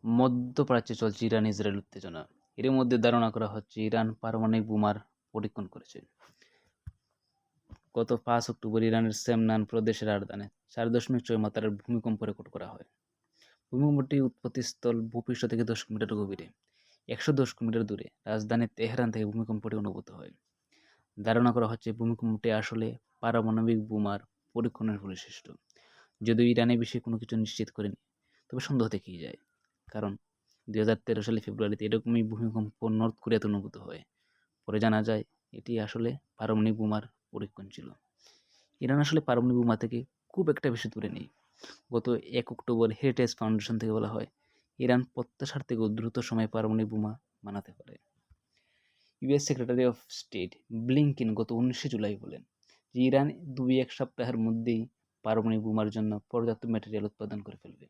মধ্যপ্রাচ্যে চলছে ইরান-ইসরায়েল উত্তেজনা। এর মধ্যে ধারণা করা হচ্ছে ইরান পারমাণবিক বোমার পরীক্ষণ করেছে। গত ৫ অক্টোবর ইরানের সেমনান প্রদেশের আরদানে ৪.৬ মাত্রার ভূমিকম্প রেকর্ড করা হয়। ভূমিকম্পটি উৎপত্তিস্থল ভূপৃষ্ঠ থেকে ১০ কিলোমিটার গভীরে, ১১০ কিলোমিটার দূরে রাজধানী তেহরান থেকে ভূমিকম্পটি অনুভূত হয়। ধারণা করা হচ্ছে ভূমিকম্পটি আসলে পারমাণবিক বোমার পরীক্ষণের ফলে সৃষ্ট। যদিও ইরান এ বিষয়ে কোনো কিছু নিশ্চিত করেনি, তবে সন্দেহ থেকেই যায়। কারণ ২০১৩ সালে ফেব্রুয়ারিতে এরকমই ভূমিকম্প নর্থ কোরিয়াতে অনুভূত হয়। পরে জানা যায় এটি আসলে পারমাণবিক বোমার পরীক্ষণ ছিল। ইরান আসলে পারমাণবিক বোমা থেকে খুব একটা বেশি দূরে নেই। গত ১ অক্টোবর হেরিটেজ ফাউন্ডেশন থেকে বলা হয়, ইরান প্রত্যাশার থেকেও দ্রুত সময়ে পারমাণবিক বোমা বানাতে পারে। US secretary of state Blinken গত ১৯শে জুলাই বলেন যে ইরান ২-১ সপ্তাহের মধ্যেই পারমাণবিক বোমার জন্য পর্যাপ্ত ম্যাটেরিয়াল উৎপাদন করে ফেলবে।